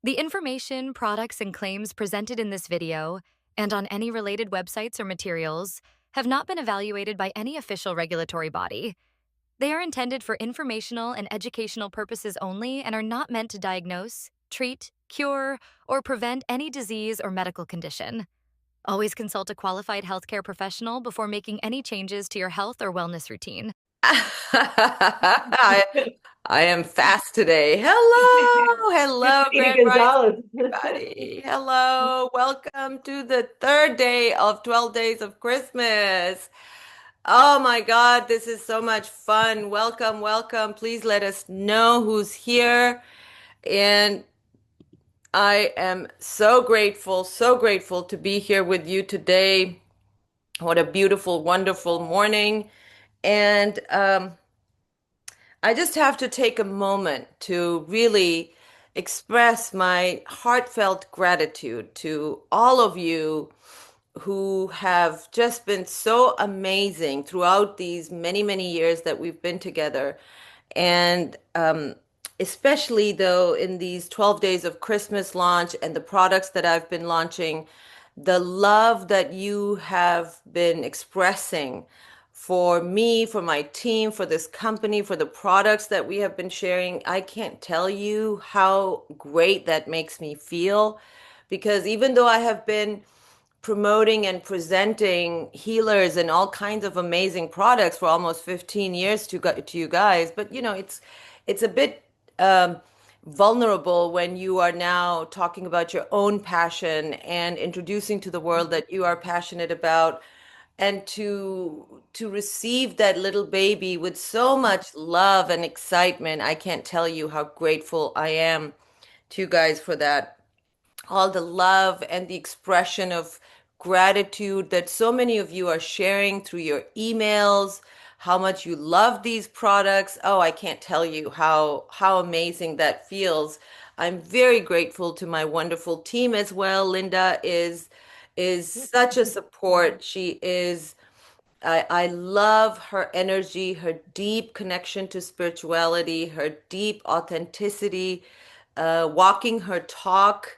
The information, products, and claims presented in this video and on any related websites or materials have not been evaluated by any official regulatory body. They are intended for informational and educational purposes only and are not meant to diagnose, treat, cure, or prevent any disease or medical condition. Always consult a qualified healthcare professional before making any changes to your health or wellness routine. I, I am fast today. Hello, Good to hello, see you, Grand Rising, Gonzalez. everybody. Hello, welcome to the third day of 12 Days of Christmas. Oh my God, this is so much fun. Welcome, welcome. Please let us know who's here. And I am so grateful to be here with you today. What a beautiful, wonderful morning. And I just have to take a moment to really express my heartfelt gratitude to all of you who have just been so amazing throughout these many, many years that we've been together. And especially though in these 12 days of Christmas launch and the products that I've been launching, the love that you have been expressing for me, for my team, for this company, for the products that we have been sharing, I can't tell you how great that makes me feel. Because even though I have been promoting and presenting healers and all kinds of amazing products for almost 15 years to you guys, but it's a bit um, vulnerable when you are now talking about your own passion and introducing to the world that you are passionate about, and to receive that little baby with so much love and excitement. I can't tell you how grateful I am to you guys for that. All the love and the expression of gratitude that so many of you are sharing through your emails, how much you love these products. Oh, I can't tell you how amazing that feels. I'm very grateful to my wonderful team as well. Linda is such a support. She is I love her energy, her deep connection to spirituality, her deep authenticity, walking her talk.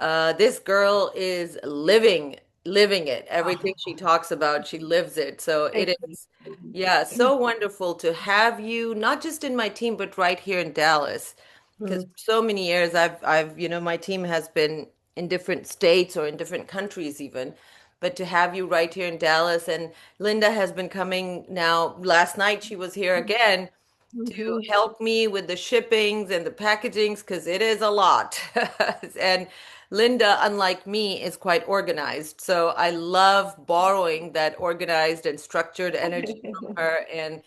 This girl is living it. Everything she talks about, she lives it. So Thank it you. is, yeah, so wonderful to have you, not just in my team, but right here in Dallas. Because for so many years my team has been in different states or in different countries even. But to have you right here in Dallas, and Linda has been coming now. Last night she was here again to Mhm. help me with the shippings and the packagings because it is a lot. And Linda, unlike me, is quite organized. So I love borrowing that organized and structured energy from her. And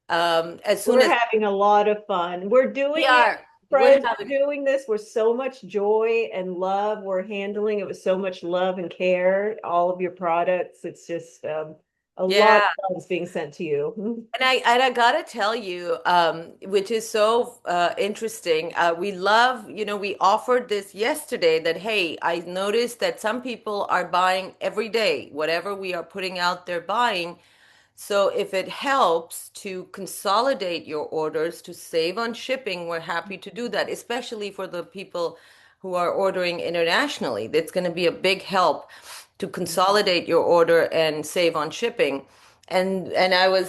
as soon We're as having a lot of fun. We're we doing it, are, we're friends. having, We're doing this with so much joy and love. We're handling it with so much love and care. All of your products. It's just a lot yeah. of love is being sent to you. And I gotta tell you, which is so interesting. We love, we offered this yesterday that, hey, I noticed that some people are buying every day, whatever we are putting out, they're buying. So if it helps to consolidate your orders to save on shipping, we're happy to do that, especially for the people who are ordering internationally. That's going to be a big help to consolidate your order and save on shipping. And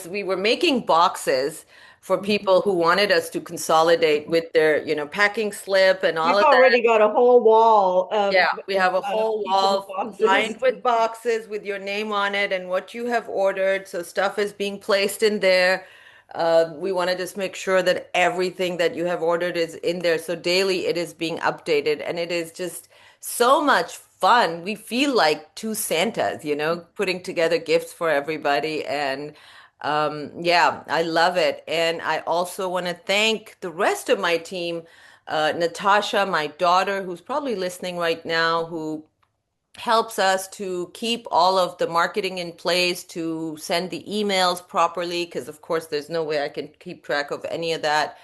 we were making boxes for people who wanted us to consolidate with their, packing slip and all We've of that. already got a whole wall Yeah, of we have a whole people's wall boxes. lined with boxes with your name on it and what you have ordered. So stuff is being placed in there. We want to just make sure that everything that you have ordered is in there. So daily it is being updated, and it is just so much fun. We feel like two Santas, putting together gifts for everybody. And yeah, I love it. And I also want to thank the rest of my team, Natasha, my daughter, who's probably listening right now, who helps us to keep all of the marketing in place, to send the emails properly, because of course there's no way I can keep track of any of that.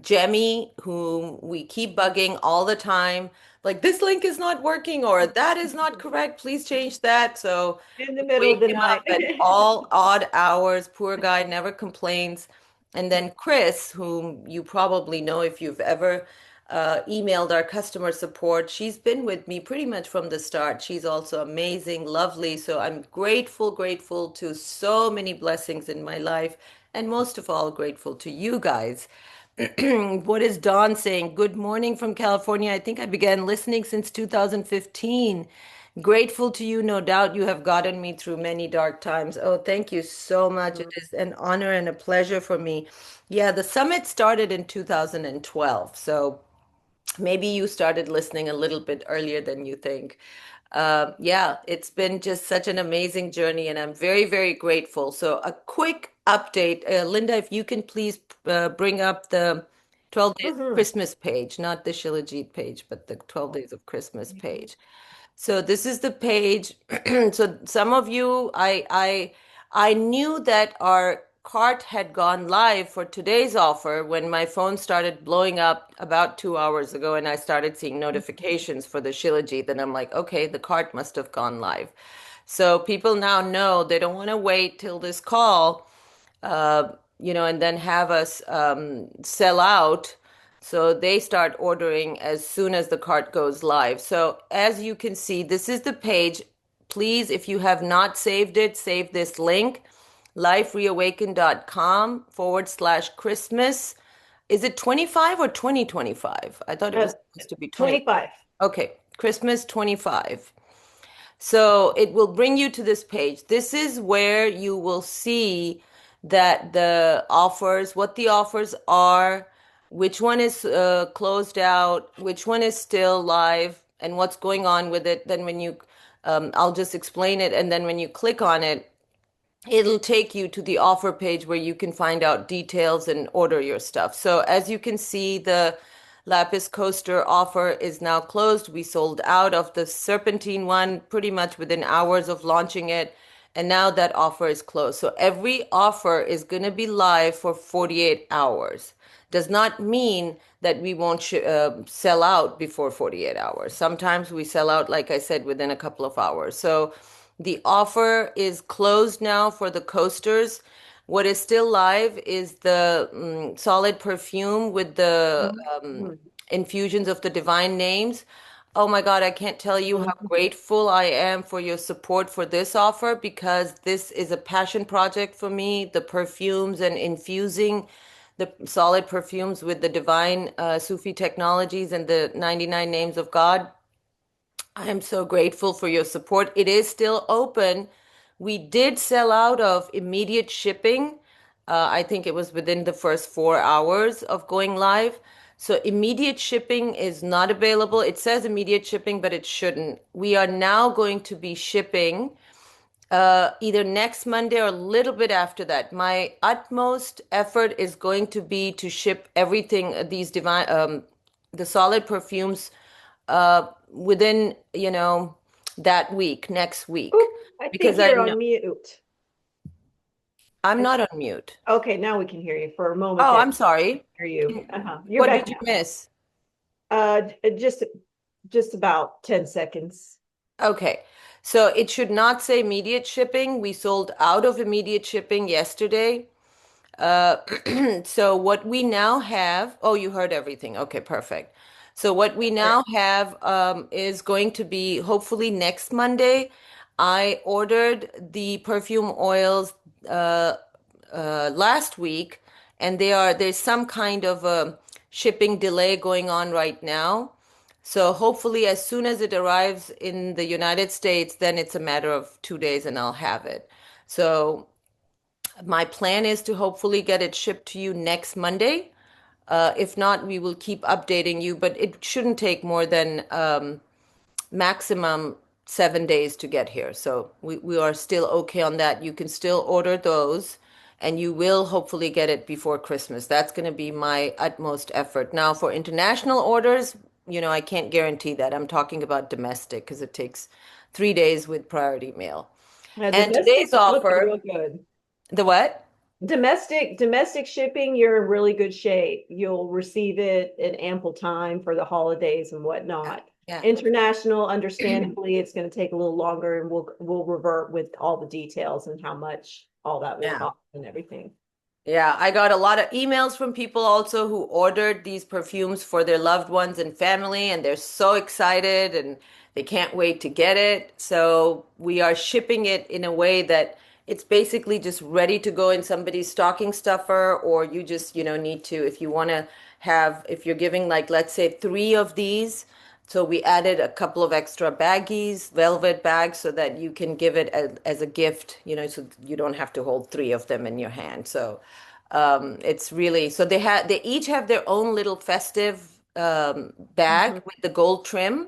Jemmy, whom we keep bugging all the time, like this link is not working or that is not correct, please change that. So In the we middle of wake the him night. up at all odd hours. Poor guy never complains. And then Chris, whom you probably know if you've ever emailed our customer support. She's been with me pretty much from the start. She's also amazing, lovely. So I'm grateful, grateful to so many blessings in my life, and most of all, grateful to you guys. What is Dawn saying? Good morning from California. I think I began listening since 2015. Grateful to you, no doubt you have gotten me through many dark times. Oh, thank you so much. It is an honor and a pleasure for me. Yeah, the summit started in 2012. So maybe you started listening a little bit earlier than you think. Yeah, it's been just such an amazing journey, and I'm very, very grateful. So, a quick update, Linda, if you can please bring up the 12 Days of Mm-hmm. Christmas page, not the Shilajit page, but the 12 Days of Christmas page. So this is the page. So some of you, I knew that our cart had gone live for today's offer when my phone started blowing up about 2 hours ago, and I started seeing notifications for the Shilajit. And I'm like, okay, the cart must have gone live. So people now know they don't want to wait till this call, and then have us sell out. So they start ordering as soon as the cart goes live. So as you can see, this is the page. Please, if you have not saved it, save this link, lifereawaken.com/Christmas. Is it 25 or 2025? I thought it Uh, was supposed to be 20. 25. Okay, Christmas 25. So it will bring you to this page. This is where you will see that the offers, what the offers are, which one is closed out, which one is still live, and what's going on with it. Then I'll just explain it. And then when you click on it, it'll take you to the offer page where you can find out details and order your stuff. So as you can see, the Lapis Coaster offer is now closed. We sold out of the Serpentine one pretty much within hours of launching it. And now that offer is closed. So every offer is going to be live for 48 hours. Does not mean that we won't sell out before 48 hours. Sometimes we sell out, like I said, within a couple of hours. So the offer is closed now for the coasters. What is still live is the solid perfume with the Mhm. infusions of the divine names. Oh my God, I can't tell you how Mhm. grateful I am for your support for this offer because this is a passion project for me. The perfumes and infusing the solid perfumes with the divine Sufi technologies and the 99 names of God. I am so grateful for your support. It is still open. We did sell out of immediate shipping. I think it was within the first 4 hours of going live. So immediate shipping is not available. It says immediate shipping, but it shouldn't. We are now going to be shipping either next Monday or a little bit after that. My utmost effort is going to be to ship everything, the solid perfumes, within, that week, next week, Oop, I think because I you're know on mute. I'm not on mute. Okay, now we can hear you. For a moment Oh, there, I'm sorry. hear you. Can- You're What back did you now. miss? Just about 10 seconds. Okay. So it should not say immediate shipping. We sold out of immediate shipping yesterday. Uh, so what we now have, oh, you heard everything. Okay, perfect. So what we All right. now have is going to be hopefully next Monday. I ordered the perfume oils uh, last week, and there's some kind of a shipping delay going on right now. So hopefully, as soon as it arrives in the United States, then it's a matter of 2 days, and I'll have it. So my plan is to hopefully get it shipped to you next Monday. If not, we will keep updating you, but it shouldn't take more than maximum 7 days to get here. So we are still okay on that. You can still order those and you will hopefully get it before Christmas. That's going to be my utmost effort. Now, for international orders, I can't guarantee that. I'm talking about domestic because it takes 3 days with priority mail. And today's Domestic's looking offer, real good. the what? Domestic shipping, you're in really good shape. You'll receive it in ample time for the holidays and whatnot. Yeah. International, understandably, it's going to take a little longer, and we'll revert with all the details and how much all that will Yeah. cost and everything. Yeah, I got a lot of emails from people also who ordered these perfumes for their loved ones and family, and they're so excited and they can't wait to get it. So we are shipping it in a way that it's basically just ready to go in somebody's stocking stuffer, or you just, need to, if you want to have, if you're giving like, let's say, three of these. So we added a couple of extra baggies, velvet bags, so that you can give it as a gift, so you don't have to hold three of them in your hand. So it's really so they each have their own little festive bag Mhm. with the gold trim,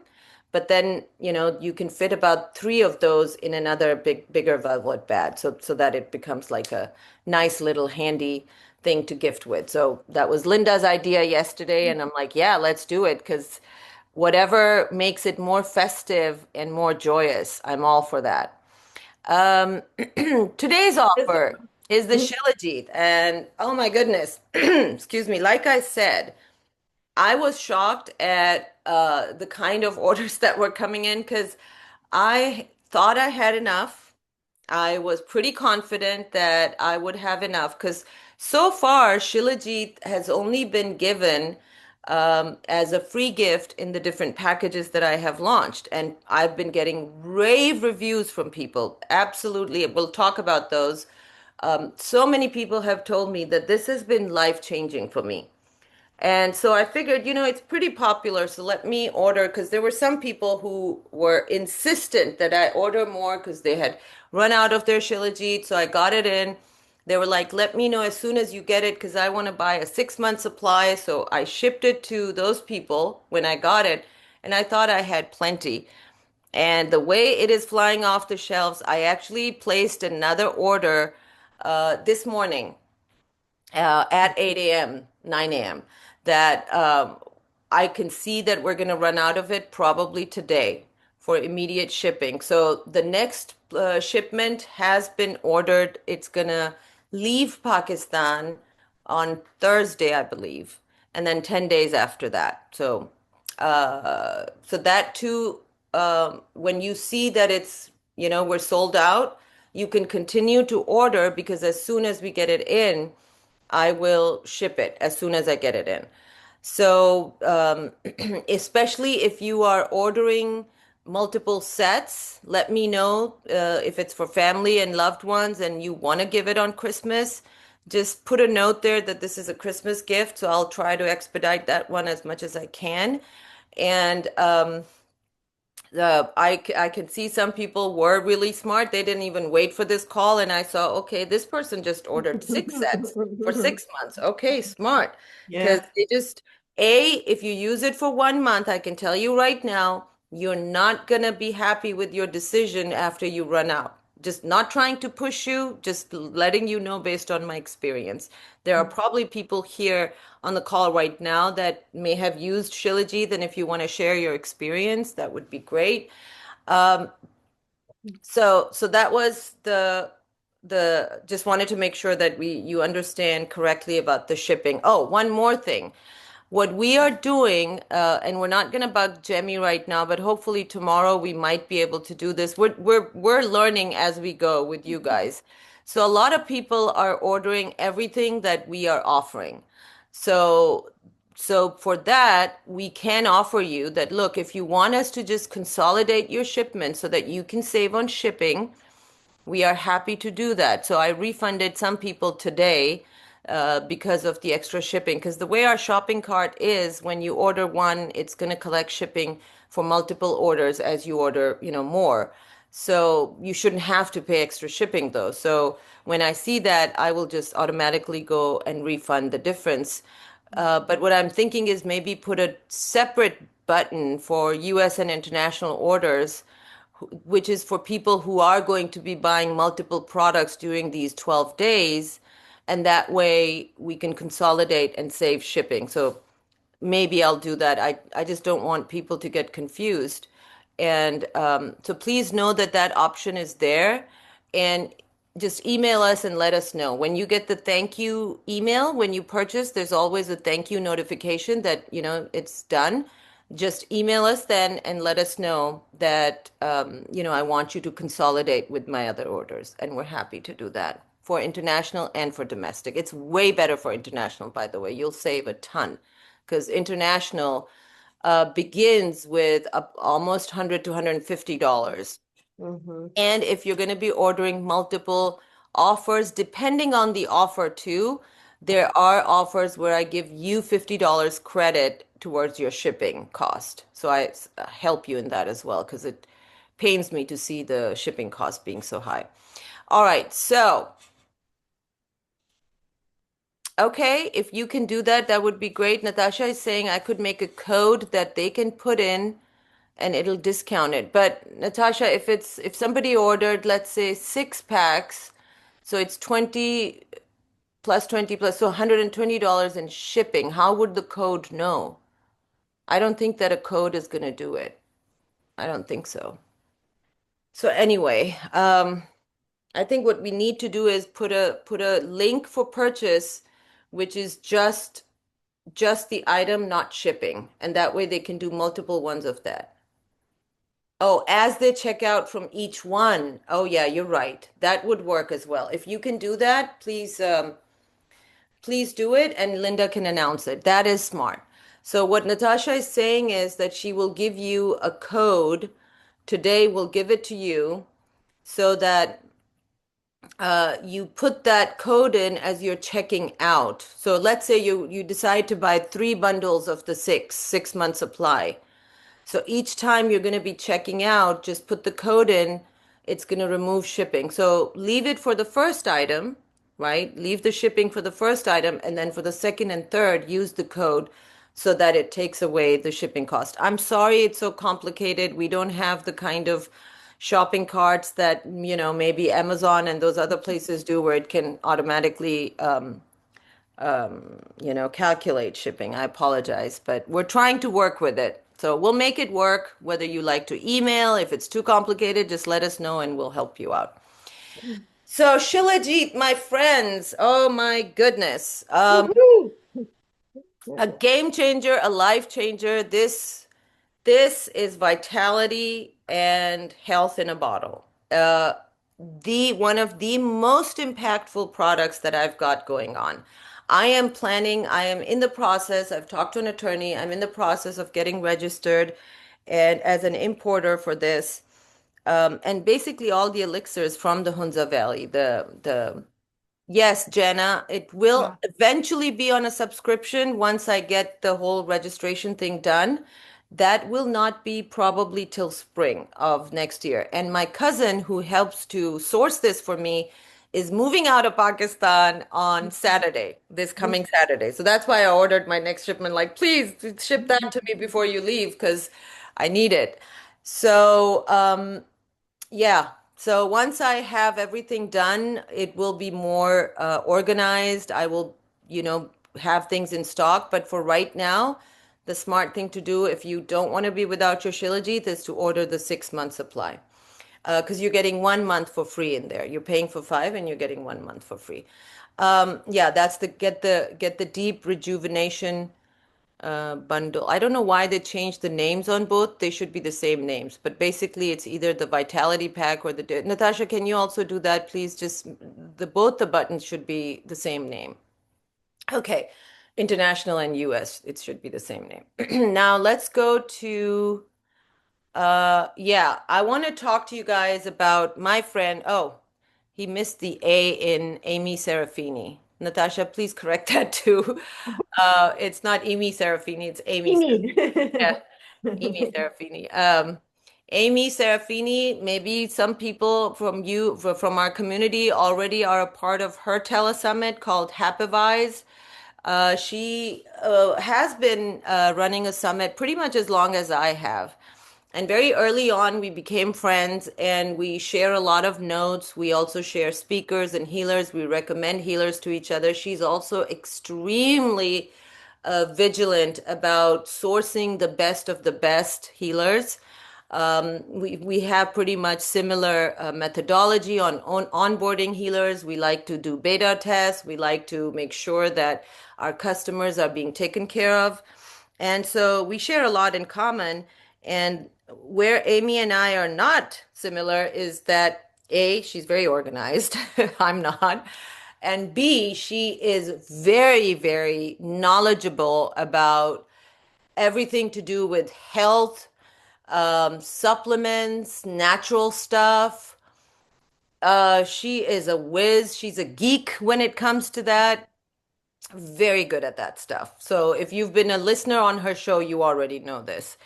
but then you can fit about three of those in another bigger velvet bag, so that it becomes like a nice little handy thing to gift with. So that was Linda's idea yesterday, and I'm like, yeah, let's do it because whatever makes it more festive and more joyous, I'm all for that. Um, Today's It's- offer is the mhm. Shilajit, and oh my goodness, excuse me. Like I said, I was shocked at the kind of orders that were coming in because I thought I had enough. I was pretty confident that I would have enough because so far Shilajit has only been given as a free gift in the different packages that I have launched. And I've been getting rave reviews from people. Absolutely. We'll talk about those. So many people have told me that this has been life-changing for me. And so I figured, it's pretty popular, so let me order because there were some people who were insistent that I order more because they had run out of their Shilajit. So I got it in. They were like, let me know as soon as you get it because I want to buy a 6 month supply. So I shipped it to those people when I got it, and I thought I had plenty. And the way it is flying off the shelves, I actually placed another order this morning at 8 a.m., 9 a.m., that I can see that we're going to run out of it probably today for immediate shipping. So the next shipment has been ordered. It's going to leave Pakistan on Thursday, I believe, and then 10 days after that. So that too, when you see that we're sold out, you can continue to order because as soon as we get it in, I will ship it as soon as I get it in. So, especially if you are ordering multiple sets, let me know if it's for family and loved ones and you want to give it on Christmas. Just put a note there that this is a Christmas gift. So I'll try to expedite that one as much as I can. And I can see some people were really smart. They didn't even wait for this call, and I saw, okay, this person just ordered 6 sets for 6 months. Okay, smart. Because Yeah. they just, if you use it for 1 month, I can tell you right now, you're not gonna be happy with your decision after you run out. Just not trying to push you, just letting you know based on my experience. There are probably people here on the call right now that may have used Shilajit, and if you want to share your experience, that would be great. So that was the just wanted to make sure that you understand correctly about the shipping. Oh, one more thing. What we are doing, and we're not going to bug Jemmy right now, but hopefully tomorrow we might be able to do this. We're learning as we go with you guys. So a lot of people are ordering everything that we are offering. So so for that, we can offer you that, look, if you want us to just consolidate your shipment so that you can save on shipping, we are happy to do that. So I refunded some people today because of the extra shipping. Because the way our shopping cart is, when you order one, it's going to collect shipping for multiple orders as you order, more. So you shouldn't have to pay extra shipping though. So when I see that, I will just automatically go and refund the difference. But what I'm thinking is maybe put a separate button for US and international orders, which is for people who are going to be buying multiple products during these 12 days. And that way we can consolidate and save shipping. So maybe I'll do that. I just don't want people to get confused. And so please know that that option is there. And just email us and let us know. When you get the thank you email, when you purchase, there's always a thank you notification that, it's done. Just email us then and let us know that, I want you to consolidate with my other orders. And we're happy to do that for international and for domestic. It's way better for international, by the way. You'll save a ton because international begins with almost 100 to $150. Mm-hmm. And if you're going to be ordering multiple offers, depending on the offer too, there are offers where I give you $50 credit towards your shipping cost. So I help you in that as well because it pains me to see the shipping cost being so high. All right, so okay, if you can do that, that would be great. Natasha is saying I could make a code that they can put in and it'll discount it. But Natasha, if somebody ordered, let's say 6 packs, so it's 20 plus 20 plus, so $120 in shipping, how would the code know? I don't think that a code is going to do it. I don't think so. So anyway, I think what we need to do is put a link for purchase, which is just the item, not shipping, and that way they can do multiple ones of that. Oh, as they check out from each one. Oh, yeah, you're right. That would work as well. If you can do that, please do it, and Linda can announce it. That is smart. So what Natasha is saying is that she will give you a code. Today, we'll give it to you so that you put that code in as you're checking out. So let's say you decide to buy 3 bundles of the 6 month supply. So each time you're going to be checking out, just put the code in. It's going to remove shipping. So leave it for the first item, right? Leave the shipping for the first item, and then for the second and third, use the code so that it takes away the shipping cost. I'm sorry it's so complicated. We don't have the kind of shopping carts that, maybe Amazon and those other places do where it can automatically calculate shipping. I apologize, but we're trying to work with it. So we'll make it work, whether you like to email. If it's too complicated, just let us know and we'll help you out. So Shilajit, my friends, oh my goodness. Woohoo! A game changer, a life changer. This is vitality and health in a bottle. The one of the most impactful products that I've got going on. I am in the process, I've talked to an attorney, I'm in the process of getting registered and as an importer for this. And basically all the elixirs from the Hunza Valley, the yes, Jenna, it will Wow. eventually be on a subscription once I get the whole registration thing done. That will not be probably till spring of next year. And my cousin, who helps to source this for me, is moving out of Pakistan on Saturday, this coming Saturday. So that's why I ordered my next shipment. Like, please ship that to me before you leave because I need it. So, yeah. So once I have everything done, it will be more organized. I will, have things in stock. But for right now, the smart thing to do if you don't want to be without your Shilajit is to order the 6 month supply. Because you're getting 1 month for free in there. You're paying for 5 and you're getting 1 month for free. Yeah, that's the get the deep rejuvenation bundle. I don't know why they changed the names on both. They should be the same names, but basically it's either the Vitality Pack or the Natasha, can you also do that, please? Just both the buttons should be the same name. Okay. International and US, it should be the same name. Now let's go to yeah, I want to talk to you guys about my friend. Oh, he missed the A in Amy Serafini. Natasha, please correct that too. It's not Amy Serafini, it's Amy. You need. Yeah, Amy Serafini. Amy Serafini, maybe some people from our community already are a part of her telesummit called Happivise. She has been running a summit pretty much as long as I have. And very early on, we became friends and we share a lot of notes. We also share speakers and healers. We recommend healers to each other. She's also extremely vigilant about sourcing the best of the best healers. We have pretty much similar methodology on onboarding healers. We like to do beta tests. We like to make sure that our customers are being taken care of. And so we share a lot in common. And where Amy and I are not similar is that A, she's very organized. I'm not. And B, she is very, very knowledgeable about everything to do with health, supplements, natural stuff. She is a whiz. She's a geek when it comes to that. Very good at that stuff. So if you've been a listener on her show, you already know this.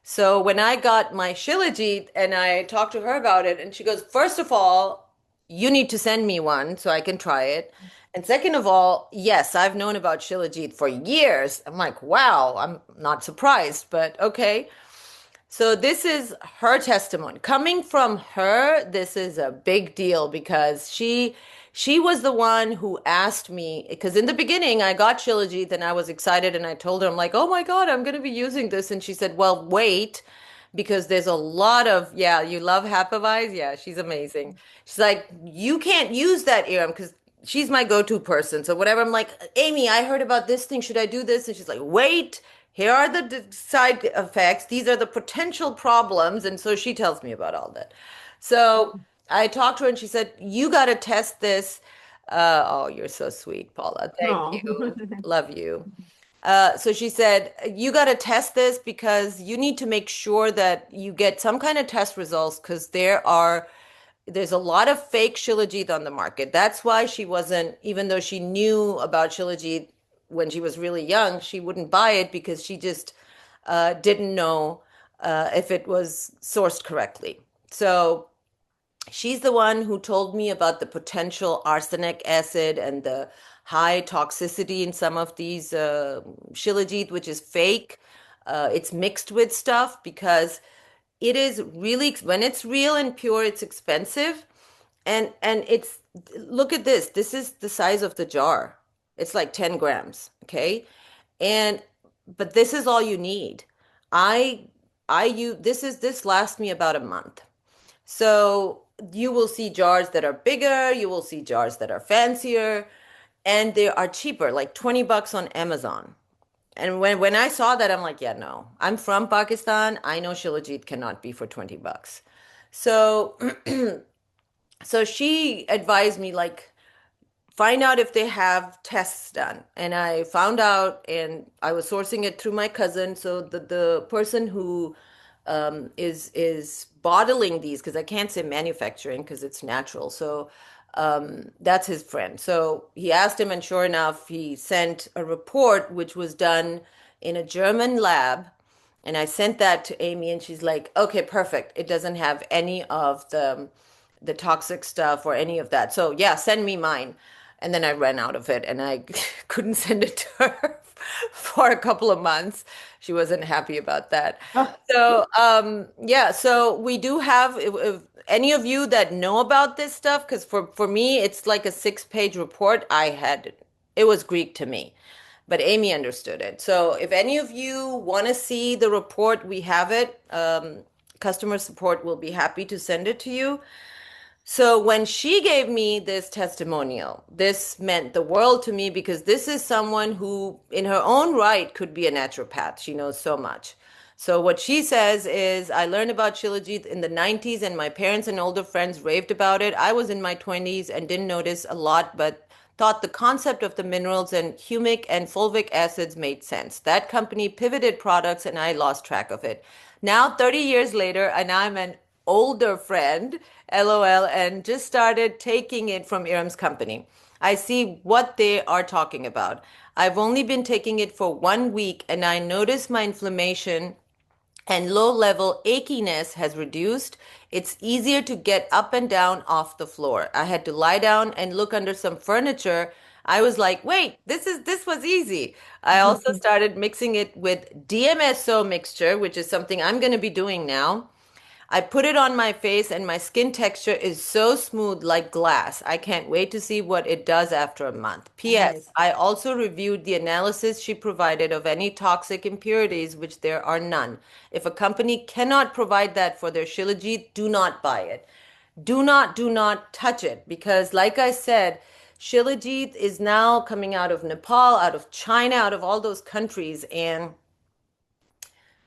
So when I got my Shilajit and I talked to her about it, and she goes, first of all, you need to send me one so I can try it. And second of all, yes, I've known about Shilajit for years. I'm like, wow, I'm not surprised, but okay. So this is her testimony. Coming from her, this is a big deal because she was the one who asked me, because in the beginning I got Shilajit and I was excited and I told her, I'm like, oh my God, I'm going to be using this. And she said, well, wait, because there's a lot of, yeah, you love Hapavize? Yeah, she's amazing. She's like, you can't use that Eram because she's my go-to person. So whatever, I'm like, Amy, I heard about this thing. Should I do this? And she's like, wait, here are the side effects. These are the potential problems. And so she tells me about all that. So I talked to her and she said, you got to test this. Oh, you're so sweet, Paula. Thank Oh. you. Love you. So she said, you got to test this because you need to make sure that you get some kind of test results because there's a lot of fake Shilajit on the market. That's why she wasn't, even though she knew about Shilajit when she was really young, she wouldn't buy it because she just didn't know if it was sourced correctly. So she's the one who told me about the potential arsenic acid and the high toxicity in some of these Shilajit, which is fake. It's mixed with stuff because it is really, when it's real and pure, it's expensive. And it's, look at this. This is the size of the jar. It's like 10 grams, okay? And but this is all you need. I I use this lasts me about a month. So you will see jars that are bigger, you will see jars that are fancier, and they are cheaper, like 20 bucks on Amazon. And when I saw that, I'm like, yeah, no. I'm from Pakistan. I know Shilajit cannot be for 20 bucks. So so she advised me like find out if they have tests done. And I found out and I was sourcing it through my cousin. So the person who is bottling these, because I can't say manufacturing because it's natural. So that's his friend. So he asked him, and sure enough, he sent a report which was done in a German lab. And I sent that to Amy, and she's like, okay, perfect. It doesn't have any of the toxic stuff or any of that. So yeah, send me mine. And then I ran out of it and I couldn't send it to her for a couple of months. She wasn't happy about that. So yeah, so we do have if any of you that know about this stuff, because for me it's like a 6-page report. It was Greek to me, but Amy understood it. So if any of you want to see the report, we have it. Customer support will be happy to send it to you. So when she gave me this testimonial, this meant the world to me because this is someone who, in her own right, could be a naturopath. She knows so much. So what she says is, I learned about Shilajit in the 90s and my parents and older friends raved about it. I was in my 20s and didn't notice a lot, but thought the concept of the minerals and humic and fulvic acids made sense. That company pivoted products and I lost track of it. Now, 30 years later, and I'm an older friend, LOL, and just started taking it from Eram's company. I see what they are talking about. I've only been taking it for 1 week and I notice my inflammation and low level achiness has reduced. It's easier to get up and down off the floor. I had to lie down and look under some furniture. I was like, wait, this was easy. I also started mixing it with DMSO mixture, which is something I'm going to be doing now. I put it on my face and my skin texture is so smooth like glass. I can't wait to see what it does after a month. P.S. Nice. I also reviewed the analysis she provided of any toxic impurities, which there are none. If a company cannot provide that for their Shilajit, do not buy it. Do not touch it because, like I said, Shilajit is now coming out of Nepal, out of China, out of all those countries, and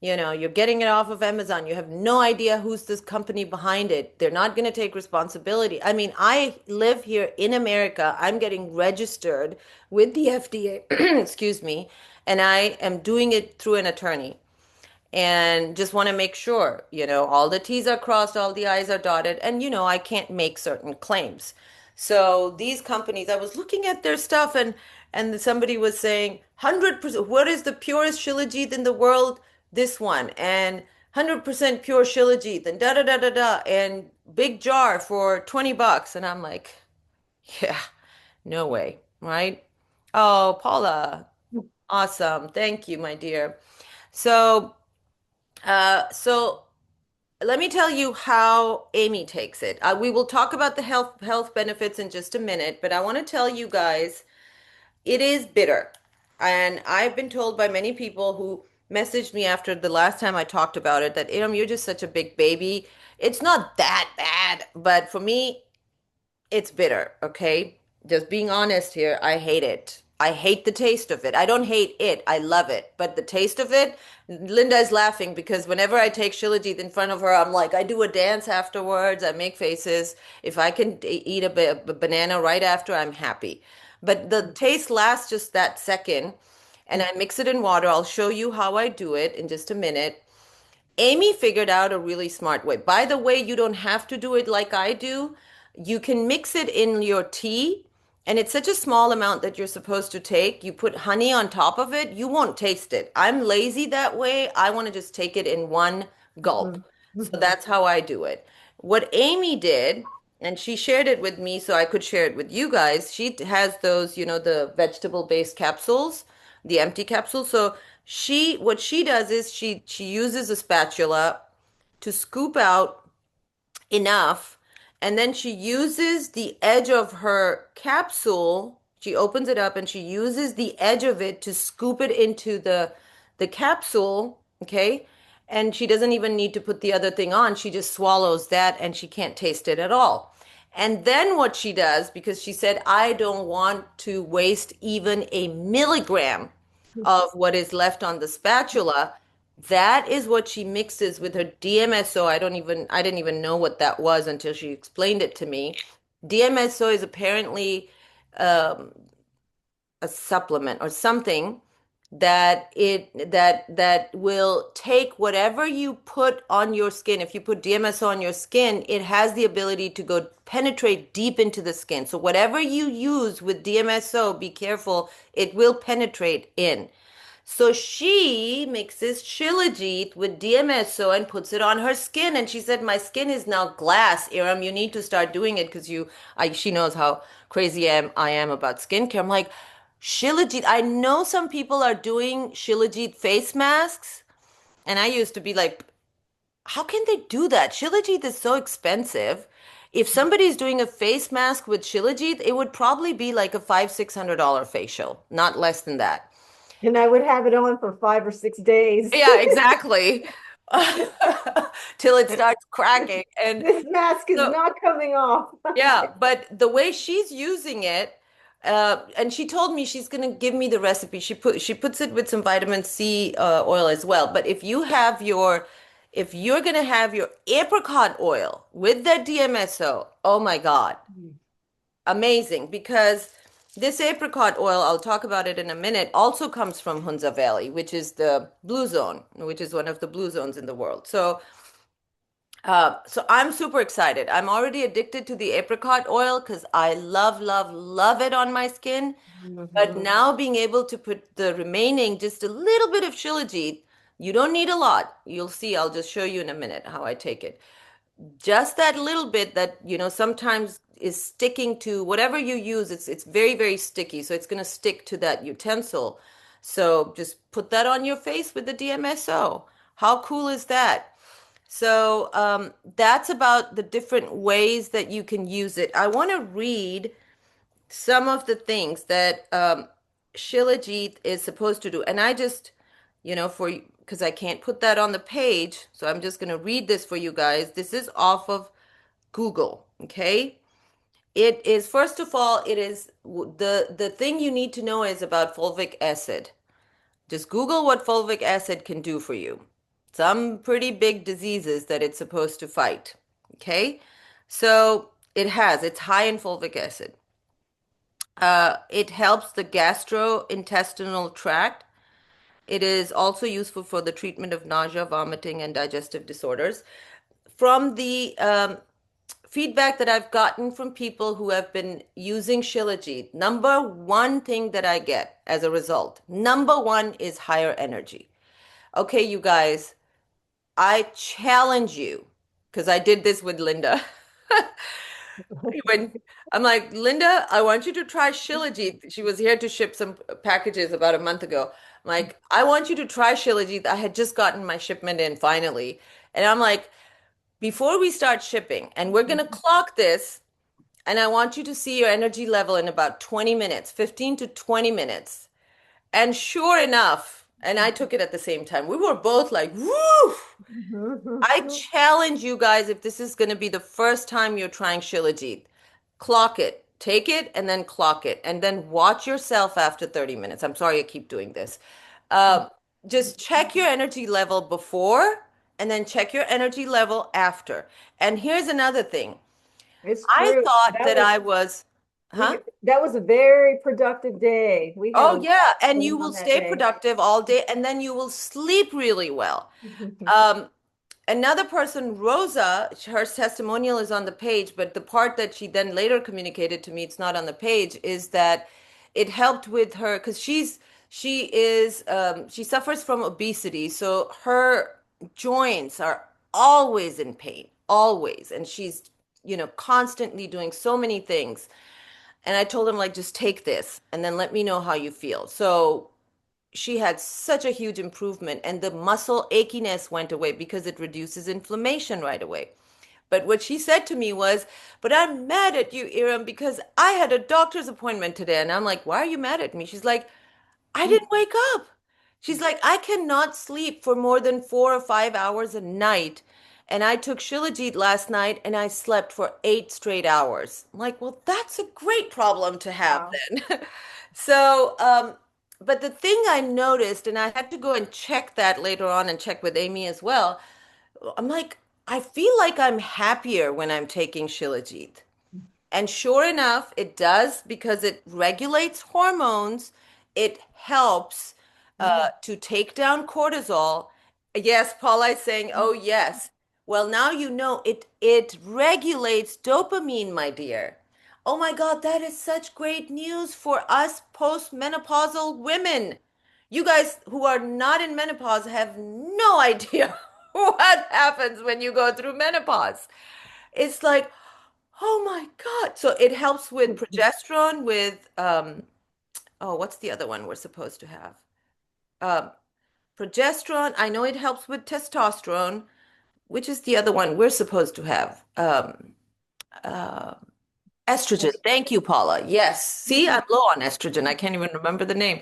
You're getting it off of Amazon. You have no idea who's this company behind it. They're not going to take responsibility. I mean, I live here in America. I'm getting registered with the FDA, excuse me, and I am doing it through an attorney and just want to make sure, all the T's are crossed, all the I's are dotted, and I can't make certain claims. So these companies, I was looking at their stuff and somebody was saying 100%, what is the purest Shilajit in the world? This one. And 100% pure Shilajit and da da da da da and big jar for $20. And I'm like, yeah, no way, right? Oh, Paula, awesome. Thank you, my dear. So so let me tell you how Amy takes it. We will talk about the health benefits in just a minute, but I want to tell you guys it is bitter. And I've been told by many people who messaged me after the last time I talked about it that, you're just such a big baby. It's not that bad, but for me, it's bitter, okay? Just being honest here, I hate it. I hate the taste of it. I don't hate it. I love it. But the taste of it, Linda is laughing because whenever I take Shilajit in front of her, I'm like, I do a dance afterwards. I make faces. If I can eat a banana right after, I'm happy. But the taste lasts just that second. And I mix it in water. I'll show you how I do it in just a minute. Amy figured out a really smart way. By the way, you don't have to do it like I do. You can mix it in your tea, and it's such a small amount that you're supposed to take. You put honey on top of it, you won't taste it. I'm lazy that way. I want to just take it in one gulp. Mhm. So Mhm. that's how I do it. What Amy did, and she shared it with me so I could share it with you guys. She has those, the vegetable-based capsules, the empty capsules. So what she does is she uses a spatula to scoop out enough, and then she uses the edge of her capsule. She opens it up and she uses the edge of it to scoop it into the capsule, okay? And she doesn't even need to put the other thing on. She just swallows that and she can't taste it at all. And then what she does, because she said, I don't want to waste even a milligram of what is left on the spatula, that is what she mixes with her DMSO. I didn't even know what that was until she explained it to me. DMSO is apparently um, a supplement or something that will take whatever you put on your skin. If you put DMSO on your skin, it has the ability to go penetrate deep into the skin. So whatever you use with DMSO, be careful, it will penetrate in. So she mixes Shilajit with DMSO and puts it on her skin. And she said, my skin is now glass. Eram, you need to start doing it because she knows how crazy I am about skincare. I'm like, Shilajit, I know some people are doing Shilajit face masks. And I used to be like, how can they do that? Shilajit is so expensive. If somebody's doing a face mask with Shilajit, it would probably be like a $600 facial, not less than that. And I would have it on for 5 or 6 days. Yeah, exactly. Till it starts cracking. And This mask is so, not coming off. yeah, but the way she's using it, and she told me she's gonna give me the recipe. She puts it with some vitamin C oil as well. But if you're gonna have your apricot oil with that DMSO, oh my God, amazing, because this apricot oil, I'll talk about it in a minute, also comes from Hunza Valley, which is the blue zone, which is one of the blue zones in the world. So I'm super excited. I'm already addicted to the apricot oil because I love, love, love it on my skin. But Mhm. now being able to put the remaining, just a little bit of Shilajit, you don't need a lot. You'll see, I'll just show you in a minute how I take it. Just that little bit that, sometimes is sticking to whatever you use. It's very, very sticky. So it's going to stick to that utensil. So just put that on your face with the DMSO. How cool is that? So that's about the different ways that you can use it. I want to read some of the things that Shilajit is supposed to do. And I just, because I can't put that on the page, so I'm just going to read this for you guys. This is off of Google, okay? It is, first of all, it is the thing you need to know is about fulvic acid. Just Google what fulvic acid can do for you. some pretty big diseases that it's supposed to fight. Okay? So it's high in fulvic acid. It helps the gastrointestinal tract. It is also useful for the treatment of nausea, vomiting, and digestive disorders. From the feedback that I've gotten from people who have been using Shilajit, number one thing that I get as a result, number one is higher energy. Okay, you guys, I challenge you, because I did this with Linda. When I'm like, Linda, I want you to try Shilajit. She was here to ship some packages about a month ago. I'm like, I want you to try Shilajit. I had just gotten my shipment in finally. And I'm like, before we start shipping, and we're going to clock this, and I want you to see your energy level in about 20 minutes, 15 to 20 minutes. And sure enough, and I took it at the same time, we were both like, woo! I challenge you guys, if this is going to be the first time you're trying Shilajit, clock it, take it, and then clock it, and then watch yourself after 30 minutes. I'm sorry I keep doing this. Uh, just check your energy level before, and then check your energy level after. And here's another thing. It's I true. thought that I was, huh? That was a very productive day. We had a Oh, lot yeah. And you going will on that stay day. productive all day, and then you will sleep really well. Um, Another person, Rosa, her testimonial is on the page, but the part that she then later communicated to me, it's not on the page, is that it helped with her because she suffers from obesity, so her joints are always in pain, always, and she's constantly doing so many things. And I told him like just take this and then let me know how you feel. So she had such a huge improvement and the muscle achiness went away because it reduces inflammation right away. But what she said to me was, but I'm mad at you, Eram, because I had a doctor's appointment today. And I'm like, why are you mad at me? She's like, I didn't wake up. She's like, I cannot sleep for more than 4 or 5 hours a night. And I took Shilajit last night and I slept for 8 straight hours. I'm like, well, that's a great problem to have Wow. then. So, but the thing I noticed, and I had to go and check that later on and check with Amy as well. I'm like, I feel like I'm happier when I'm taking Shilajit. And sure enough, it does because it regulates hormones. It helps to take down cortisol. Yes, Paula is saying, oh, yes. Well, now you know it regulates dopamine, my dear. Oh my God, that is such great news for us postmenopausal women. You guys who are not in menopause have no idea what happens when you go through menopause. It's like, oh my God. So it helps with progesterone, with oh, what's the other one we're supposed to have? Um, Progesterone. I know it helps with testosterone, which is the other one we're supposed to have. Uh, Estrogen. Yes. Thank you, Paula. Yes. See, I'm low on estrogen. I can't even remember the name.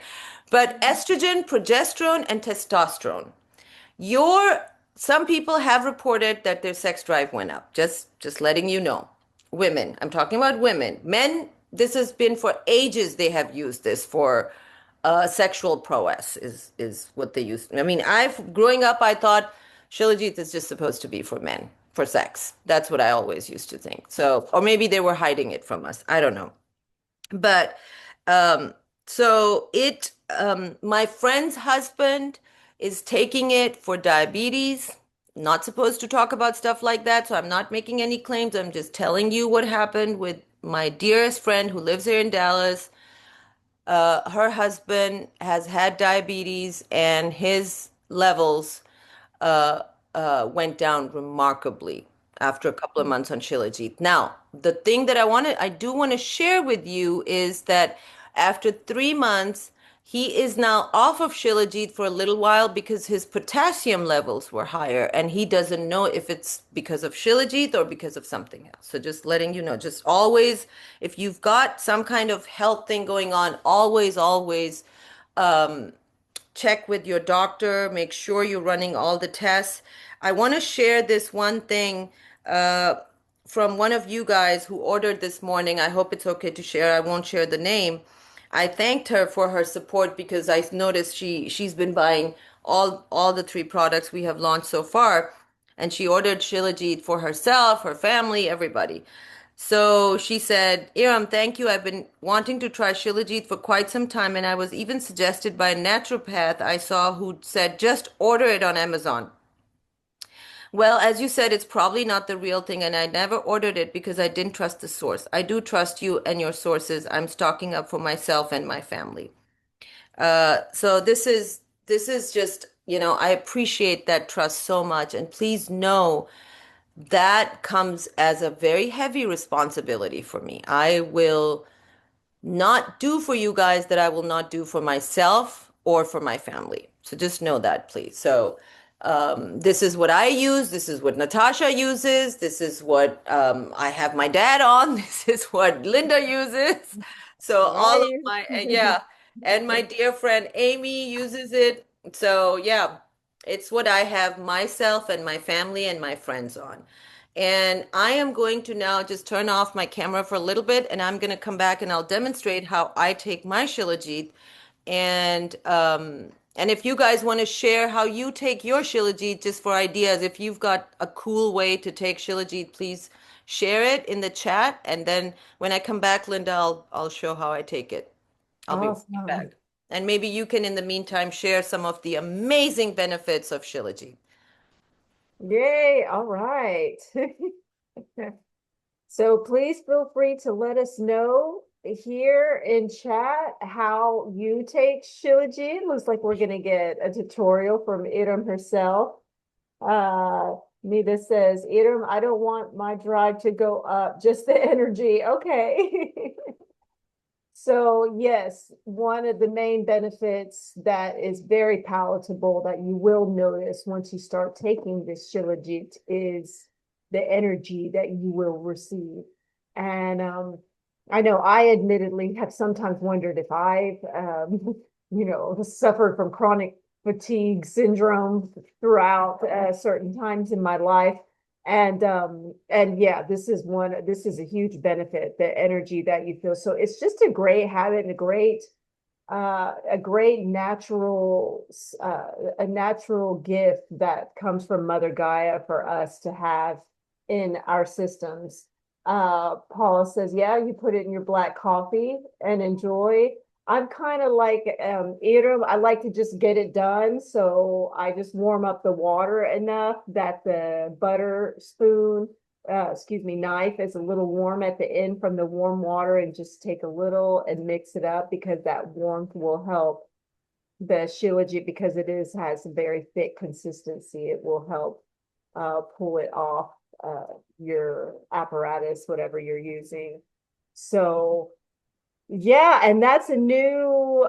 But estrogen, progesterone, and testosterone. Your Some people have reported that their sex drive went up. Just letting you know. Women, I'm talking about women. Men, this has been for ages. They have used this for sexual prowess is what they use. I mean, I've growing up, I thought Shilajit is just supposed to be for men for sex. That's what I always used to think. So, or maybe they were hiding it from us. I don't know. But um, my friend's husband is taking it for diabetes. Not supposed to talk about stuff like that, so I'm not making any claims. I'm just telling you what happened with my dearest friend who lives here in Dallas. Her husband has had diabetes, and his levels uh, went down remarkably after a couple of months on Shilajit. Now, the thing that I do want to share with you is that after 3 months, he is now off of Shilajit for a little while because his potassium levels were higher, and he doesn't know if it's because of Shilajit or because of something else. So just letting you know, just always, if you've got some kind of health thing going on, always check with your doctor, make sure you're running all the tests. I want to share this one thing uh, from one of you guys who ordered this morning. I hope it's okay to share. I won't share the name. I thanked her for her support because I noticed she's been buying all the three products we have launched so far. And she ordered Shilajit for herself, her family, everybody. So she said, Eram, thank you. I've been wanting to try Shilajit for quite some time, and I was even suggested by a naturopath I saw who said just order it on Amazon. Well, as you said, it's probably not the real thing, and I never ordered it because I didn't trust the source. I do trust you and your sources. I'm stocking up for myself and my family. So this is just, I appreciate that trust so much, and please know that comes as a very heavy responsibility for me. I will not do for you guys that I will not do for myself or for my family. So just know that, please. So this is what I use. This is what Natasha uses. This is what I have my dad on. This is what Linda uses. So all of Right. my, yeah, and my dear friend Amy uses it. So yeah, it's what I have myself and my family and my friends on. And I am going to now just turn off my camera for a little bit, and I'm going to come back and I'll demonstrate how I take my Shilajit. And if you guys want to share how you take your Shilajit, just for ideas, if you've got a cool way to take Shilajit, please share it in the chat. And then when I come back, Linda, I'll show how I take it. I'll be right Awesome. back. And maybe you can, in the meantime, share some of the amazing benefits of Shilajit. Yay. All right. So please feel free to let us know here in chat how you take Shilajit. Looks like we're going to get a tutorial from Iram herself. Nita says, Iram, I don't want my drive to go up, just the energy. Okay. So yes, one of the main benefits that is very palatable that you will notice once you start taking this Shilajit is the energy that you will receive. And I know I admittedly have sometimes wondered if I've, suffered from chronic fatigue syndrome throughout certain times in my life. And yeah, this is a huge benefit, the energy that you feel. So it's just a great habit and a great a natural gift that comes from Mother Gaia for us to have in our systems. Paula says, yeah, you put it in your black coffee and enjoy. I'm kind of like Eram. I like to just get it done. So I just warm up the water enough that the butter spoon, excuse me, knife is a little warm at the end from the warm water, and just take a little and mix it up because that warmth will help the Shilajit, because has a very thick consistency. It will help pull it off your apparatus, whatever you're using. So yeah, and that's a new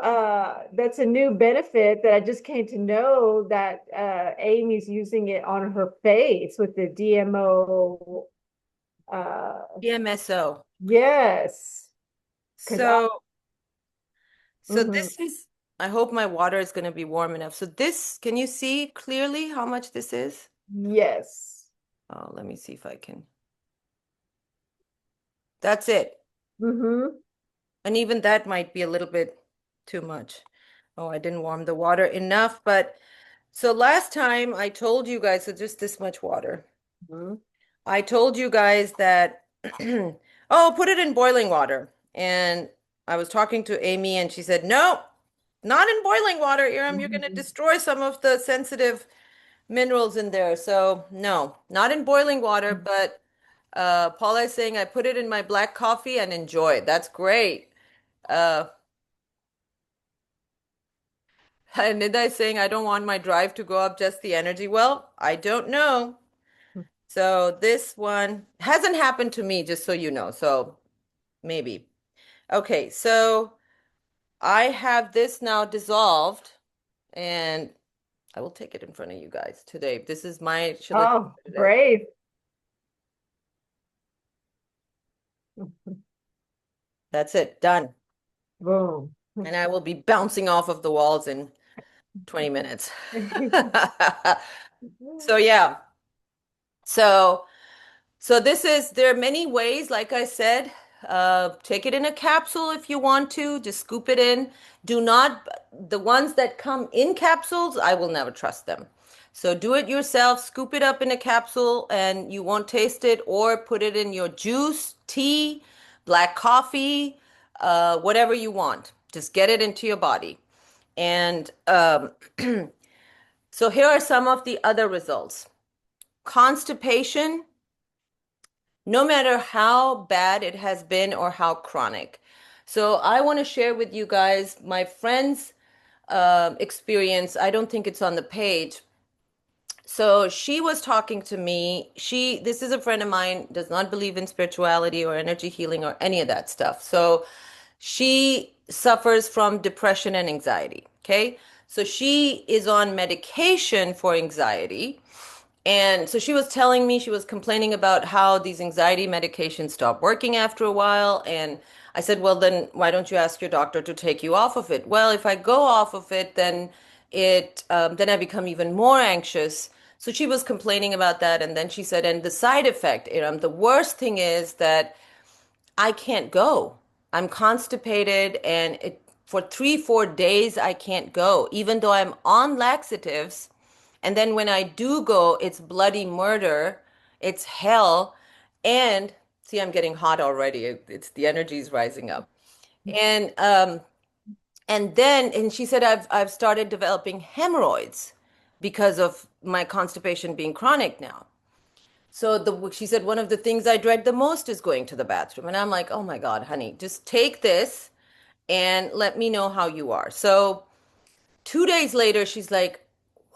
benefit that I just came to know, that Amy's using it on her face with the DMO. DMSO. Yes, because So So mhm, this is, I hope my water is going to be warm enough. So this, can you see clearly how much this is? yes. Oh, let me see if I can. That's it. Mm-hmm. And even that might be a little bit too much. Oh, I didn't warm the water enough. But so last time I told you guys, so just this much water. Mm-hmm. I told you guys that, oh, put it in boiling water. And I was talking to Amy and she said, no, not in boiling water, Iram. You're going to Mm-hmm. destroy some of the sensitive minerals in there. So no, not in boiling water, but Paula is saying I put it in my black coffee and enjoy. That's great. Uh, and Nida is saying I don't want my drive to go up, just the energy. Well, I don't know. So this one hasn't happened to me, just so you know. So maybe. Okay, so I have this now dissolved, and I will take it in front of you guys today. This is my Shilajit Oh, today. brave. That's it, done. Boom. And I will be bouncing off of the walls in 20 minutes. So yeah. So there are many ways, like I said. Take it in a capsule if you want to. Just scoop it in. Do not, the ones that come in capsules, I will never trust them. So do it yourself. Scoop it up in a capsule and you won't taste it, or put it in your juice, tea, black coffee, whatever you want. Just get it into your body. And so here are some of the other results. Constipation, no matter how bad it has been or how chronic. So I want to share with you guys my friend's experience. I don't think it's on the page. So she was talking to me. This is a friend of mine, does not believe in spirituality or energy healing or any of that stuff. So she suffers from depression and anxiety. Okay. So she is on medication for anxiety. And so she was telling me, she was complaining about how these anxiety medications stop working after a while. And I said, well, then why don't you ask your doctor to take you off of it? Well, if I go off of it, then I become even more anxious. So she was complaining about that. And then she said, and the side effect, Eram, the worst thing is that I can't go. I'm constipated, and for 3, 4 days I can't go, even though I'm on laxatives. And then when I do go, it's bloody murder. It's hell. And see, I'm getting hot already. It's the energy's rising up. And and she said I've started developing hemorrhoids because of my constipation being chronic now. So she said one of the things I dread the most is going to the bathroom. And I'm like, oh my God, honey, just take this and let me know how you are. So 2 days later, she's like,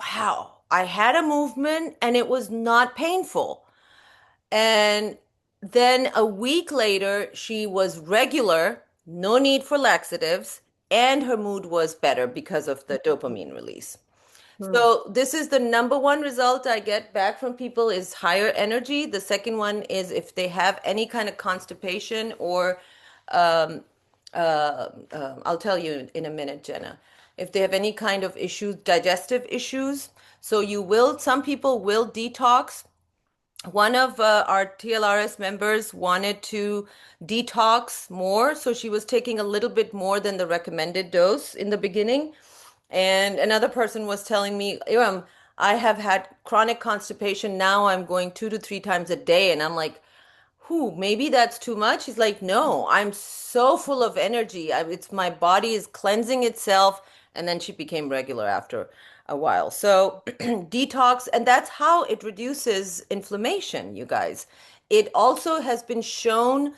wow, I had a movement and it was not painful. And then a week later, she was regular, no need for laxatives, and her mood was better because of the dopamine release. Hmm. So this is the number one result I get back from people is higher energy. The second one is if they have any kind of constipation or um, I'll tell you in a minute, Jenna, if they have any kind of issues, digestive issues. So some people will detox. One of our TLRS members wanted to detox more, so she was taking a little bit more than the recommended dose in the beginning. And another person was telling me, Eram, I have had chronic constipation. Now I'm going 2 to 3 times a day. And I'm like, who, maybe that's too much? He's like, no, I'm so full of energy. It's my body is cleansing itself. And then she became regular after a while. So detox, and that's how it reduces inflammation, you guys. It also has been shown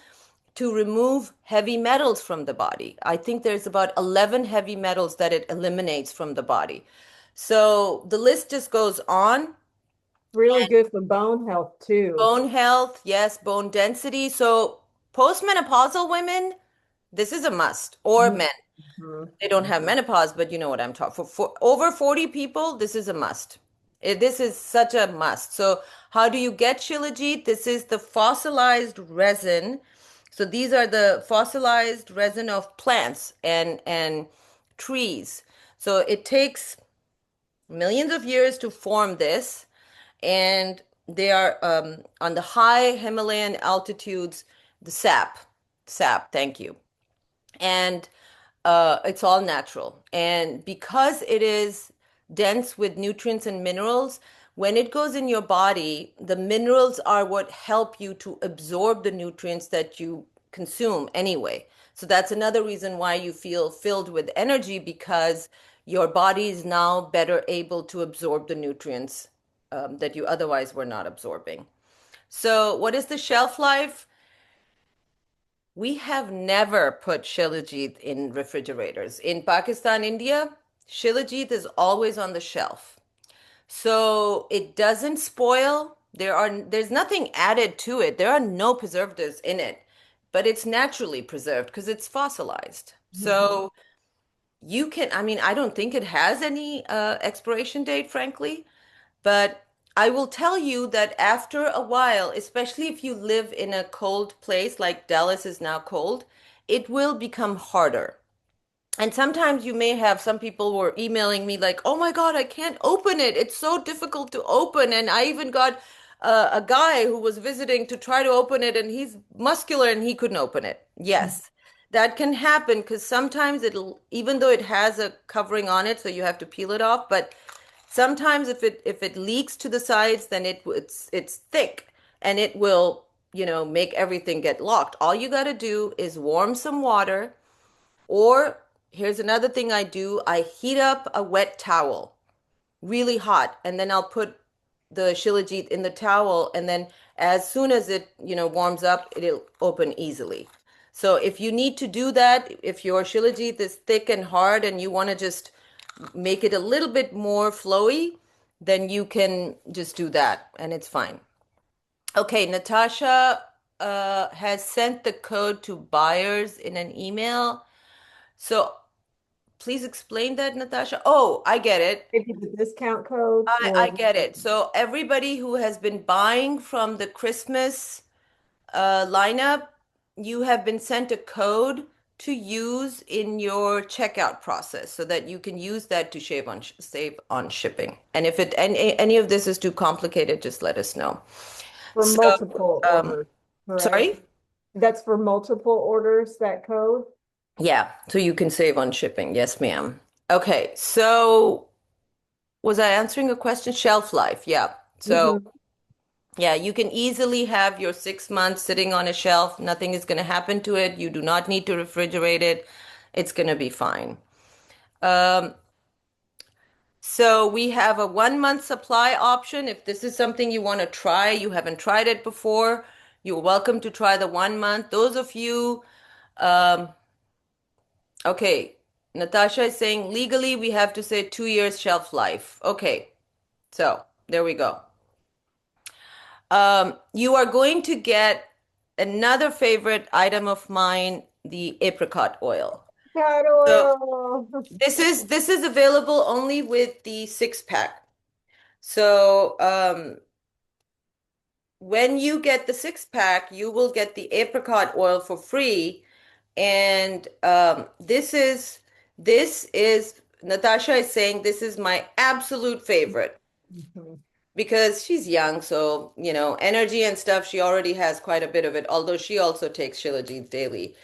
to remove heavy metals from the body. I think there's about 11 heavy metals that it eliminates from the body. So the list just goes on. Really good for bone health too. Bone health, yes, bone density. So postmenopausal women, this is a must, or Mhm. men. They don't have menopause, but you know what I'm talking for over 40 people, this is a must. This is such a must. So how do you get Shilajit? This is the fossilized resin. So these are the fossilized resin of plants and trees. So it takes millions of years to form this, and they are on the high Himalayan altitudes, the sap, thank you. And it's all natural. And because it is dense with nutrients and minerals, when it goes in your body, the minerals are what help you to absorb the nutrients that you consume anyway. So that's another reason why you feel filled with energy, because your body is now better able to absorb the nutrients that you otherwise were not absorbing. So, what is the shelf life? We have never put Shilajit in refrigerators. In Pakistan, India, Shilajit is always on the shelf. So it doesn't spoil. There's nothing added to it. There are no preservatives in it, but it's naturally preserved because it's fossilized. So I mean, I don't think it has any expiration date, frankly. But I will tell you that after a while, especially if you live in a cold place like Dallas is now cold, it will become harder. And sometimes you may have some people who are emailing me like, "Oh my God, I can't open it. It's so difficult to open." And I even got a guy who was visiting to try to open it, and he's muscular and he couldn't open it. Yes, that can happen because sometimes it'll, even though it has a covering on it, so you have to peel it off, but sometimes if it leaks to the sides, then it's thick and it will, make everything get locked. All you got to do is warm some water, or here's another thing I do. I heat up a wet towel really hot, and then I'll put the Shilajit in the towel, and then as soon as it, warms up, it'll open easily. So if you need to do that, if your Shilajit is thick and hard and you want to just make it a little bit more flowy, then you can just do that and it's fine. Okay, Natasha has sent the code to buyers in an email. So please explain that, Natasha. Oh, I get it. Maybe the discount code I for get it. So everybody who has been buying from the Christmas lineup, you have been sent a code to use in your checkout process so that you can use that to save on shipping. And if any of this is too complicated, just let us know. for So, multiple um, orders, correct? sorry? That's for multiple orders, that code? Yeah, so you can save on shipping. Yes, ma'am. Okay, so was I answering a question? Shelf life, yeah. So Hmm. yeah, you can easily have your 6 months sitting on a shelf. Nothing is going to happen to it. You do not need to refrigerate it. It's going to be fine. Um, so we have a 1 month supply option. If this is something you want to try, you haven't tried it before, you're welcome to try the 1 month. Those of you, um, okay, Natasha is saying legally we have to say 2 years shelf life. Okay, so there we go. You are going to get another favorite item of mine, the apricot oil. Cat So oil. this is available only with the 6 pack. So when you get the 6 pack, you will get the apricot oil for free. And this is Natasha is saying this is my absolute favorite, Mhm. because she's young, so energy and stuff, she already has quite a bit of it, although she also takes Shilajit daily.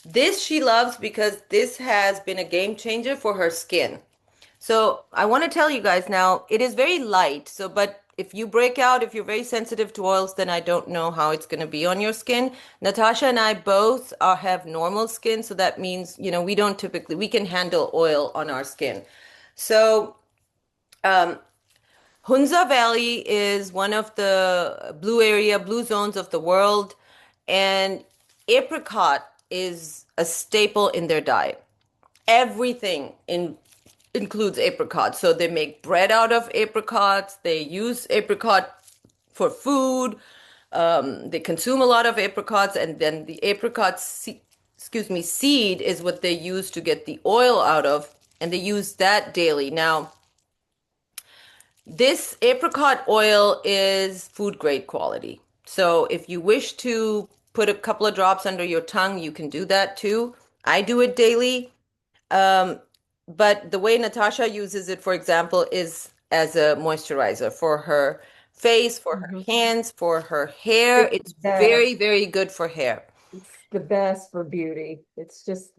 This she loves because this has been a game changer for her skin. So I want to tell you guys now, it is very light. So, but if you break out, if you're very sensitive to oils, then I don't know how it's going to be on your skin. Natasha and I both have normal skin, so that means, we don't typically, we can handle oil on our skin. So, Hunza Valley is one of the blue zones of the world, and apricot is a staple in their diet. Everything includes apricots. So they make bread out of apricots. They use apricot for food. They consume a lot of apricots, and then the seed is what they use to get the oil out of, and they use that daily. Now, this apricot oil is food grade quality. So if you wish to put a couple of drops under your tongue, you can do that too. I do it daily. Um, but the way Natasha uses it, for example, is as a moisturizer for her face, for her Mhm. hands, for her hair. It's the It's very, best. very good for hair. It's the best for beauty. It's just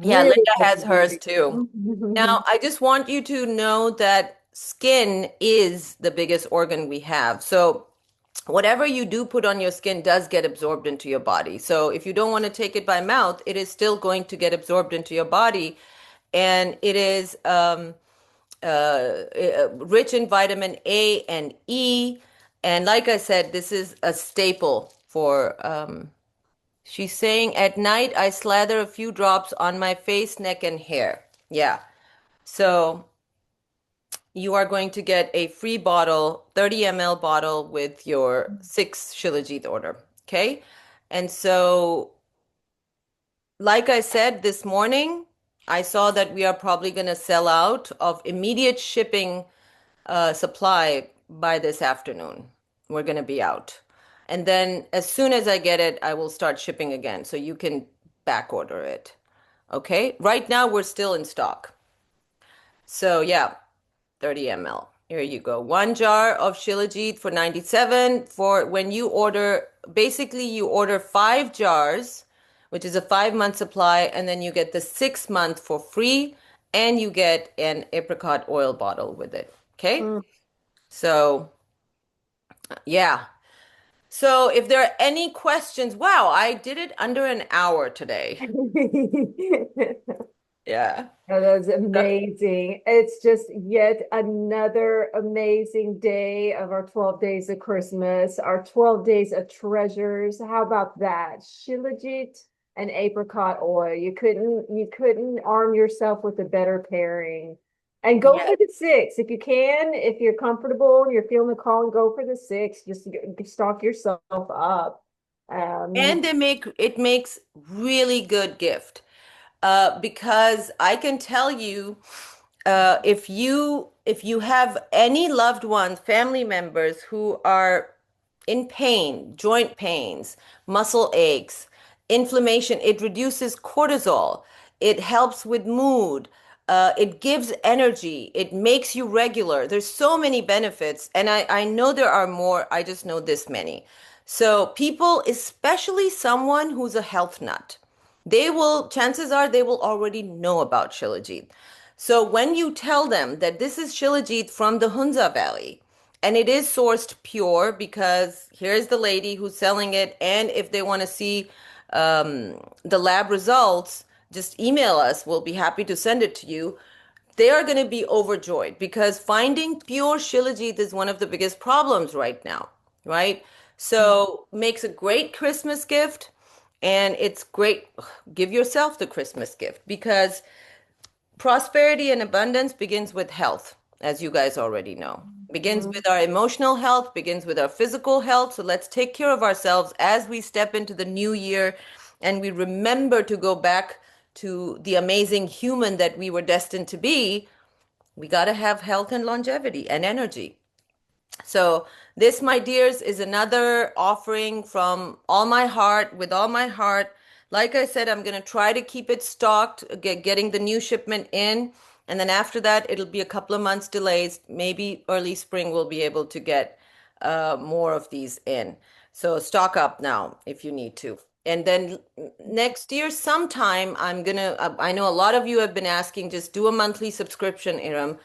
Yeah, really Linda good for has hers beauty. too. Now, I just want you to know that skin is the biggest organ we have. So, whatever you do put on your skin does get absorbed into your body. So, if you don't want to take it by mouth, it is still going to get absorbed into your body. And it is rich in vitamin A and E. And like I said, this is a staple for, she's saying, at night I slather a few drops on my face, neck, and hair. Yeah. So you are going to get a free bottle, 30 ml bottle with your 6 Shilajit order. Okay. And so, like I said this morning, I saw that we are probably going to sell out of immediate shipping supply by this afternoon. We're going to be out. And then as soon as I get it, I will start shipping again. So you can back order it. Okay. Right now, we're still in stock. So yeah, 30 ml. Here you go. 1 jar of Shilajit for 97 for when you order, basically you order 5 jars, which is a 5 month supply, and then you get the 6 month for free, and you get an apricot oil bottle with it. Okay? Mm. So, yeah. So if there are any questions, wow, I did it under an hour today. Yeah. Oh, that's amazing. It's just yet another amazing day of our 12 days of Christmas, our 12 days of treasures. How about that? Shilajit and apricot oil. You couldn't arm yourself with a better pairing. And go Yeah. for the six if you can, if you're comfortable and you're feeling the call, and go for the six. Just stock yourself up. And Um, it makes really good gift. Because I can tell you, if you have any loved ones, family members who are in pain, joint pains, muscle aches, inflammation, it reduces cortisol. It helps with mood. It gives energy. It makes you regular. There's so many benefits, and I know there are more. I just know this many. So people, especially someone who's a health nut, chances are they will already know about Shilajit. So when you tell them that this is Shilajit from the Hunza Valley, and it is sourced pure because here's the lady who's selling it, and if they want to see the lab results, just email us. We'll be happy to send it to you. They are going to be overjoyed because finding pure Shilajit is one of the biggest problems right now, right? So makes a great Christmas gift, and it's great. Give yourself the Christmas gift because prosperity and abundance begins with health, as you guys already know. Begins mhm. with our emotional health, begins with our physical health. So let's take care of ourselves as we step into the new year and we remember to go back to the amazing human that we were destined to be. We got to have health and longevity and energy. So, this, my dears, is another offering from all my heart, with all my heart. Like I said, I'm going to try to keep it stocked, getting the new shipment in. And then after that, it'll be a couple of months delays. Maybe early spring we'll be able to get more of these in. So stock up now if you need to. And then next year, sometime, I know a lot of you have been asking, just do a monthly subscription, Eram.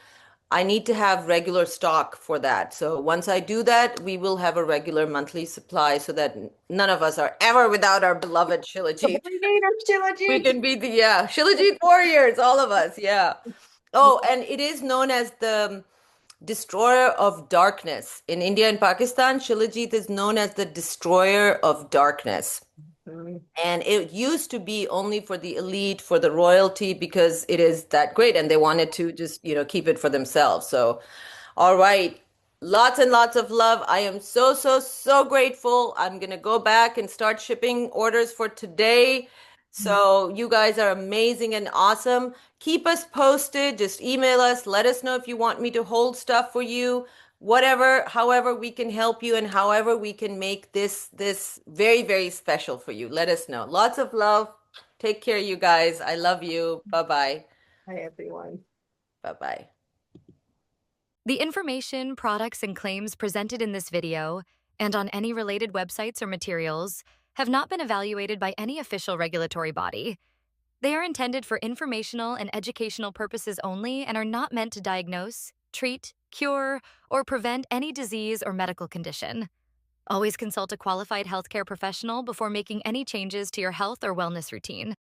I need to have regular stock for that. So once I do that, we will have a regular monthly supply so that none of us are ever without our beloved Shilajit. We need our We Shilajit. can be the, yeah, Shilajit warriors, all of us. Yeah. Oh, and it is known as the destroyer of darkness. In India and Pakistan, Shilajit is known as the destroyer of darkness. Mhm. And it used to be only for the elite, for the royalty, because it is that great, and they wanted to just, keep it for themselves. So, all right. Lots and lots of love. I am so, so, so grateful. I'm gonna go back and start shipping orders for today. So you guys are amazing and awesome. Keep us posted. Just email us. Let us know if you want me to hold stuff for you. Whatever, however we can help you and however we can make this very, very special for you. Let us know. Lots of love. Take care, you guys. I love you. Bye-bye. Hi, everyone. Bye-bye. The information, products, and claims presented in this video and on any related websites or materials have not been evaluated by any official regulatory body. They are intended for informational and educational purposes only and are not meant to diagnose, treat, cure, or prevent any disease or medical condition. Always consult a qualified healthcare professional before making any changes to your health or wellness routine.